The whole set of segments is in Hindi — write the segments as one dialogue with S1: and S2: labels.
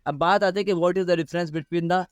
S1: अब बात आती है कि what is the difference between the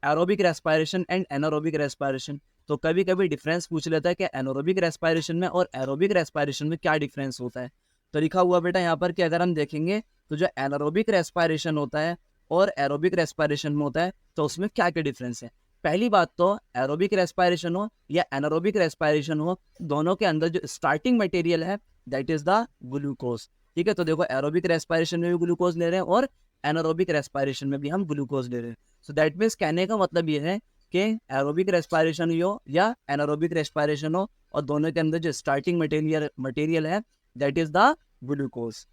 S1: aerobic respiration and anaerobic respiration. तो कभी कभी डिफरेंस पूछ लेता है कि एनारोबिक रेस्पिरेशन में और एरोबिक रेस्पिरेशन में क्या डिफरेंस होता है। तो लिखा हुआ बेटा यहाँ पर कि अगर हम देखेंगे तो जो एनारोबिक रेस्पिरेशन होता है और एरोबिक रेस्पिरेशन में होता है तो उसमें क्या क्या डिफरेंस है। पहली बात तो एरोबिक रेस्पिरेशन हो या एनारोबिक रेस्पिरेशन हो, दोनों के अंदर जो स्टार्टिंग मटेरियल है दैट इज द ग्लूकोज। ठीक है, तो देखो एरोबिक रेस्पिरेशन में भी ग्लूकोज ले रहे हैं और एनारोबिक रेस्पिरेशन में भी हम ग्लूकोज ले रहे हैं। सो दैट मीन्स कहने का मतलब ये है कि एरोबिक रेस्पिरेशन हो या एनारोबिक रेस्पिरेशन हो और दोनों के अंदर जो स्टार्टिंग मटेरियल है दैट इज द ग्लूकोज।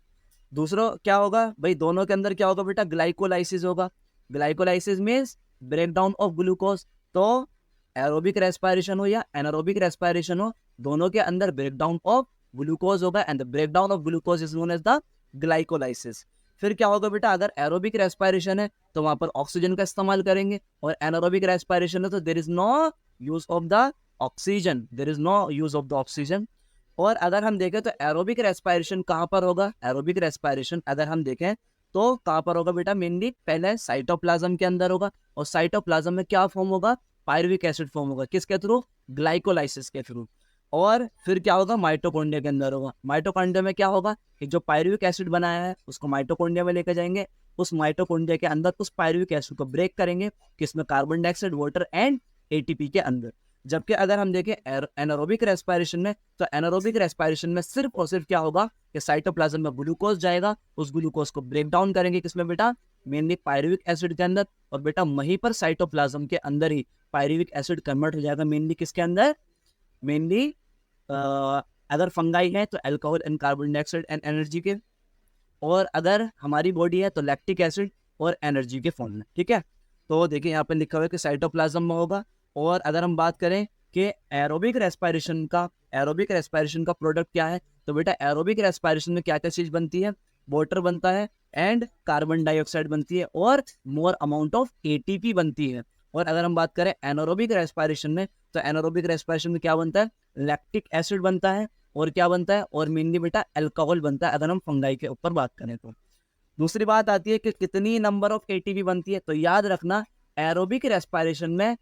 S1: दूसरा क्या होगा भाई, दोनों के अंदर क्या होगा बेटा, ग्लाइकोलाइसिस होगा। Glycolysis means break down of glucose. तो एरोबिक रेस्पिरेशन हो या एनारोबिक रेस्पिरेशन हो, दोनों के अंदर ब्रेक डाउन ऑफ ग्लूकोज होगा and the break down of glucose is known as the glycolysis. फिर क्या होगा बेटा, अगर एरोबिक रेस्पिरेशन है तो वहां पर ऑक्सीजन का इस्तेमाल करेंगे और एनारोबिक रेस्पिरेशन है तो there is no use of the oxygen, there is no use of the oxygen. और अगर हम देखें तो एरोबिक रेस्पिरेशन कहाँ पर होगा, एरोबिक रेस्पिरेशन अगर हम देखें तो कहाँ पर होगा बेटा, मेनली पहले साइटोप्लाज्म के अंदर होगा और साइटोप्लाज्म में क्या फॉर्म होगा, पायरुविक एसिड फॉर्म होगा। किसके थ्रू, ग्लाइकोलाइसिस के थ्रू। और फिर क्या होगा, माइटोकॉन्ड्रिया के अंदर होगा। माइटोकॉन्ड्रिया में क्या होगा कि जो पायरुविक एसिड बनाया है उसको माइटोकॉन्ड्रिया में लेकर जाएंगे, उस माइटोकॉन्ड्रिया के अंदर उस पायरुविक एसिड को ब्रेक करेंगे किसमें, carbon dioxide, water and ATP के अंदर। जबकि अगर हम देखें एनारोबिक रेस्पिरेशन में तो एनारोबिक रेस्पिरेशन में सिर्फ और सिर्फ क्या होगा कि साइटोप्लाज्म में ग्लूकोज जाएगा, उस ग्लूकोज को ब्रेक डाउन करेंगे किसमें बेटा, मेनली पायरुविक एसिड के अंदर। और बेटा वहीं पर साइटोप्लाज्म के अंदर ही पायरुविक एसिड कन्वर्ट हो जाएगा मेनली किसके अंदर, मेनली अगर फंगाई है तो alcohol and carbon dioxide and energy के, और अगर हमारी बॉडी है तो लैक्टिक एसिड और एनर्जी के फॉर्म में। ठीक है, तो देखिए यहाँ पे लिखा हुआ है कि साइटोप्लाज्म में होगा। और अगर हम बात करें कि एरोबिक रेस्पिरेशन का प्रोडक्ट क्या है, तो बेटा एरोबिक रेस्पिरेशन में क्या क्या चीज बनती है, वाटर बनता है एंड कार्बन डाइऑक्साइड बनती है और मोर अमाउंट ऑफ एटीपी बनती है। और अगर हम बात करें एनारोबिक रेस्पिरेशन में तो एनारोबिक रेस्पिरेशन में क्या बनता है, लैक्टिक एसिड बनता है और क्या बनता है, और मेनली बेटा अल्कोहल बनता है अगर हम फंगाई के ऊपर बात करें तो। दूसरी बात आती है कि कितनी नंबर ऑफ एटीपी बनती है, तो याद रखना एरोबिक रेस्पिरेशन में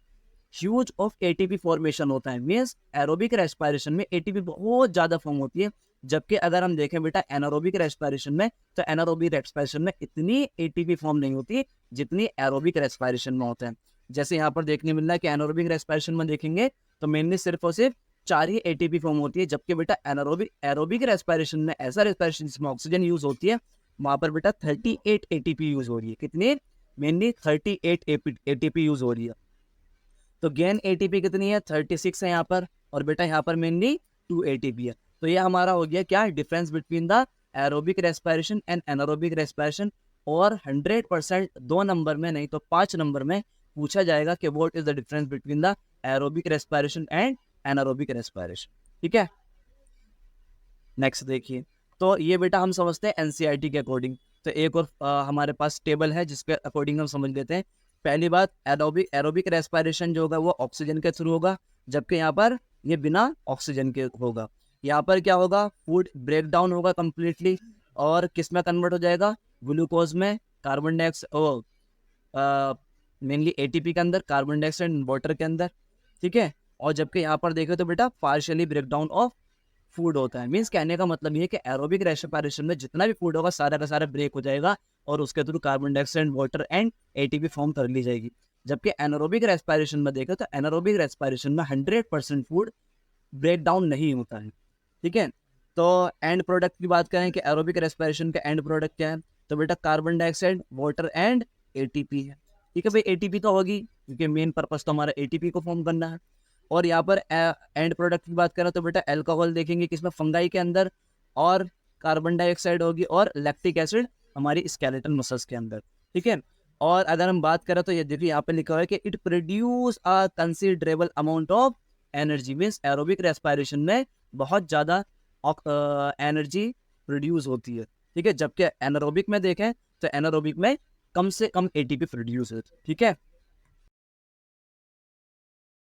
S1: ह्यूज ऑफ एटीपी फॉर्मेशन होता है। मींस एरोबिक रेस्पिरेशन में एटीपी बहुत ज्यादा फॉर्म होती है, जबकि अगर हम देखें बेटा एनारोबिक रेस्पिरेशन में तो एनारोबिक रेस्पिरेशन में इतनी एटीपी फॉर्म नहीं होती जितनी एरोबिक रेस्पिरेशन में होता है। जैसे यहाँ पर देखने मिल रहा है कि एनारोबिक रेस्पिरेशन में देखेंगे तो मेनली सिर्फ और सिर्फ 4 ही एटीपी फॉर्म होती है, जबकि बेटा एरोबिक रेस्पिरेशन में ऐसा रेस्पिरेशन जिसमें ऑक्सीजन यूज होती है वहां पर बेटा 38 एटीपी यूज हो रही है। कितनी, मेनली 38 एटीपी यूज हो रही है। तो गेन एटीपी कितनी है, 36 है यहाँ पर, और बेटा यहाँ पर मेनली 2 एटीपी है। तो ये हमारा हो गया क्या, difference between the aerobic respiration and anaerobic respiration. और 100% 2 नंबर में नहीं तो 5 नंबर में पूछा जाएगा कि what is the difference between the aerobic respiration and anaerobic respiration. ठीक है, नेक्स्ट देखिए। तो ये बेटा हम समझते हैं एनसीईआरटी के अकॉर्डिंग। तो एक और हमारे पास टेबल है जिसके अकॉर्डिंग हम समझ लेते हैं। पहली बात, एरोबिक रेस्पिरेशन जो होगा वो ऑक्सीजन के थ्रू होगा, जबकि यहाँ पर ये बिना ऑक्सीजन के होगा। यहाँ पर क्या होगा, फूड ब्रेक डाउन होगा कंप्लीटली और किस में कन्वर्ट हो जाएगा, ग्लूकोज में, कार्बन डाइऑक्साइड, मेनली एटीपी के अंदर, कार्बन डाइऑक्साइड वाटर के अंदर। ठीक है, और जबकि यहाँ पर देखें तो बेटा partially break down of food होता है। मीन्स कहने का मतलब ये है कि एरोबिक रेस्पिरेशन में जितना भी फूड होगा सारा का सारा ब्रेक हो जाएगा और उसके through carbon dioxide, water and ATP form कर ली जाएगी। जबकि एनारोबिक रेस्पिरेशन में देखें तो एनारोबिक रेस्पिरेशन में 100% फूड ब्रेक डाउन नहीं होता है। ठीक है, तो एंड प्रोडक्ट की बात करें कि एरोबिक रेस्पिरेशन का एंड प्रोडक्ट क्या है, तो बेटा carbon dioxide, water and ATP है। ठीक है भाई, एटीपी तो होगी क्योंकि मेन पर्पस तो हमारा एटीपी को फॉर्म करना है। और यहाँ पर एंड प्रोडक्ट की बात करें तो बेटा अल्कोहल देखेंगे किसमें, फंगाई के अंदर, और कार्बन डाइऑक्साइड होगी और लैक्टिक एसिड हमारी स्केलेटल मसल्स के अंदर। ठीक है, और अगर हम बात करें तो ये देखिए यहाँ पे लिखा हुआ है कि it produce a considerable amount of energy. Means aerobic respiration में बहुत ज़्यादा एनर्जी प्रोड्यूस होती है। ठीक है, जबकि एनारोबिक में देखें तो एनारोबिक में कम से कम एटीपी प्रोड्यूस होती है। ठीक है,